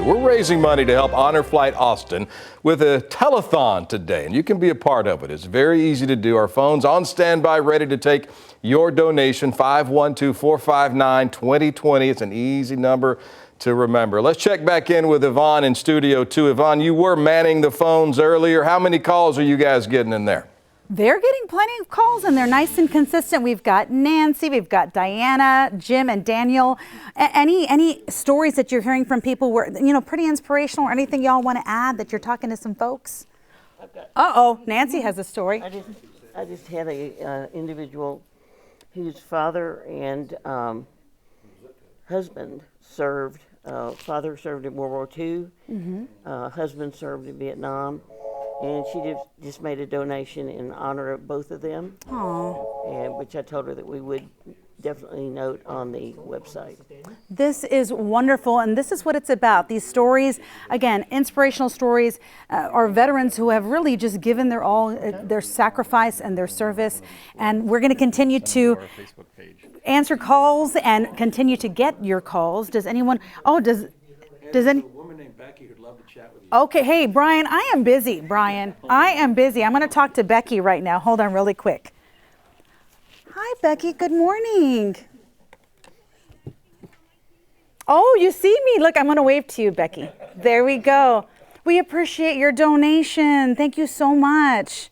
KVUE. We're raising money to help Honor Flight Austin with a telethon today, and you can be a part of it. It's very easy to do. Our phone's on standby, ready to take your donation, 512-459-2020. It's an easy number to remember. Let's check back in with Yvonne in Studio 2. Yvonne, you were manning the phones earlier. How many calls are you guys getting in there? They're getting plenty of calls, and they're nice and consistent. We've got Nancy, we've got Diana, Jim, and Daniel. Any stories that you're hearing from people were, pretty inspirational, or anything y'all want to add that you're talking to some folks? Uh-oh, Nancy has a story. I just had a individual whose father and husband served. Father served in World War II. Husband served in Vietnam. And she just made a donation in honor of both of them. Aww. And which I told her that we would definitely note on the website. This is wonderful, and this is what it's about. These stories, again, inspirational stories, are veterans who have really just given their all, their sacrifice and their service. And we're going to continue to answer calls and continue to get your calls. Does anyone? Oh, does any? Okay, hey, Brian, I am busy, Brian. I am busy. I'm going to talk to Becky right now. Hold on really quick. Hi, Becky. Good morning. Oh, you see me. Look, I'm going to wave to you, Becky. There we go. We appreciate your donation. Thank you so much.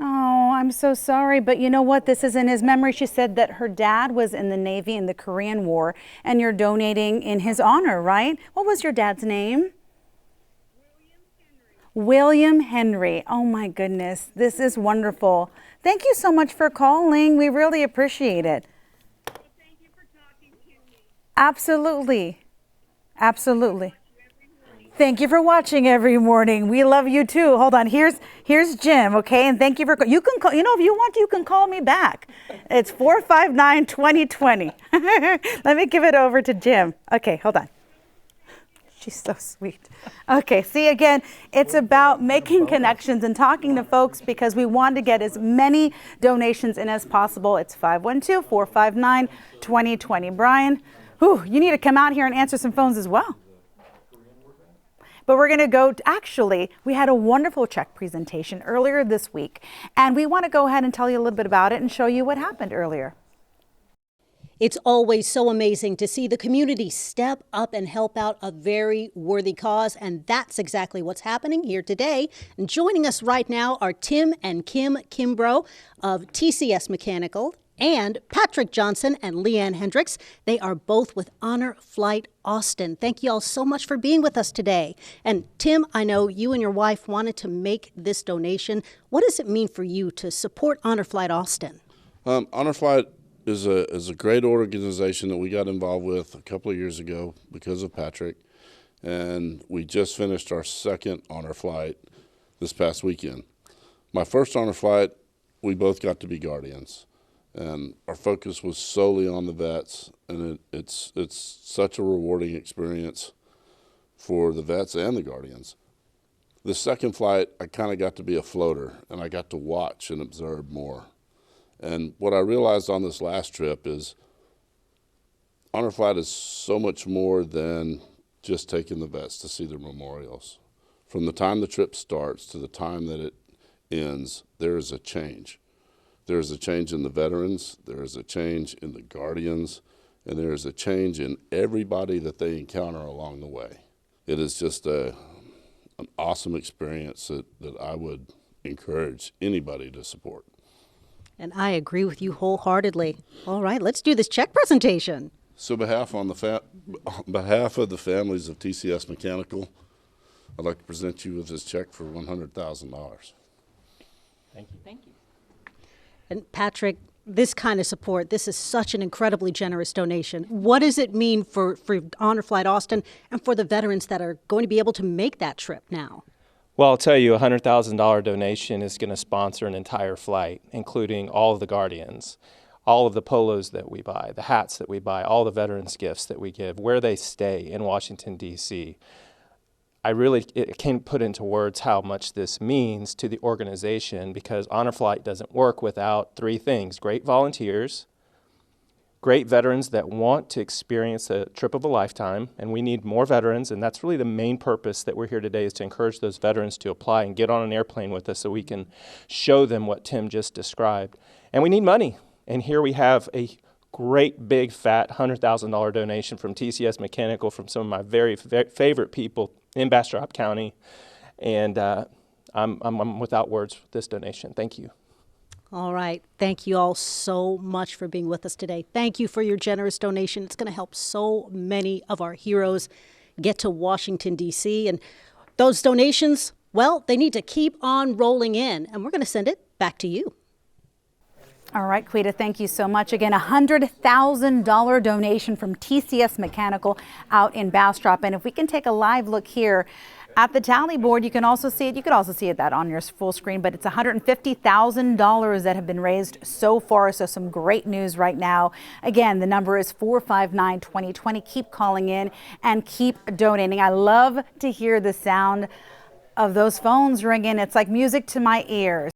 Oh, I'm so sorry, but you know what? This is in his memory. She said that her dad was in the Navy in the Korean War, and you're donating in his honor, right? What was your dad's name? William Henry. Oh my goodness, this is wonderful. Thank you so much for calling. We really appreciate it. Well, thank you for talking to me. Absolutely. Absolutely. Thank you for watching every morning. We love you too. Hold on. Here's Jim, okay? And thank you for you can call, if you want, you can call me back. It's 459-2020. Let me give it over to Jim. Okay, hold on. She's so sweet. Okay, see, again, it's about making connections and talking to folks because we want to get as many donations in as possible. It's 512-459-2020. Brian, you need to come out here and answer some phones as well. But we're going to go, actually, we had a wonderful check presentation earlier this week, and we want to go ahead and tell you a little bit about it and show you what happened earlier. It's always so amazing to see the community step up and help out a very worthy cause, and that's exactly what's happening here today. And joining us right now are Tim and Kim Kimbrough of TCS Mechanical and Patrick Johnson and Leanne Hendricks. They are both with Honor Flight Austin. Thank you all so much for being with us today. And Tim, I know you and your wife wanted to make this donation. What does it mean for you to support Honor Flight Austin? Honor Flight is a great organization that we got involved with a couple of years ago because of Patrick. And we just finished our second Honor Flight this past weekend. My first Honor Flight, we both got to be guardians. And our focus was solely on the vets, and it's such a rewarding experience for the vets and the guardians. The second flight, I kind of got to be a floater, and I got to watch and observe more. And what I realized on this last trip is Honor Flight is so much more than just taking the vets to see their memorials. From the time the trip starts to the time that it ends, there is a change. There is a change in the veterans, there is a change in the guardians, and there is a change in everybody that they encounter along the way. It is just an awesome experience that I would encourage anybody to support. And I agree with you wholeheartedly. All right, let's do this check presentation. So on behalf of the families of TCS Mechanical, I'd like to present you with this check for $100,000. Thank you. Thank you. And Patrick, this kind of support, this is such an incredibly generous donation. What does it mean for Honor Flight Austin and for the veterans that are going to be able to make that trip now? Well, I'll tell you, a $100,000 donation is going to sponsor an entire flight, including all of the guardians, all of the polos that we buy, the hats that we buy, all the veterans gifts that we give, where they stay in Washington, D.C. It can't put into words how much this means to the organization, because Honor Flight doesn't work without three things: great volunteers, great veterans that want to experience a trip of a lifetime, and we need more veterans, and that's really the main purpose that we're here today, is to encourage those veterans to apply and get on an airplane with us so we can show them what Tim just described. And we need money, and here we have a great big fat $100,000 donation from TCS Mechanical, from some of my very favorite people in Bastrop County, and I'm without words for this donation. Thank you. All right. Thank you all so much for being with us today. Thank you for your generous donation. It's going to help so many of our heroes get to Washington, D.C. And those donations, well, they need to keep on rolling in. And we're going to send it back to you. All right, Quita, thank you so much. Again, $100,000 donation from TCS Mechanical out in Bastrop. And if we can take a live look here at the tally board, you can also see it. You could also see it that on your full screen, but it's $150,000 that have been raised so far. So some great news right now. Again, the number is 459-2020. Keep calling in and keep donating. I love to hear the sound of those phones ringing. It's like music to my ears.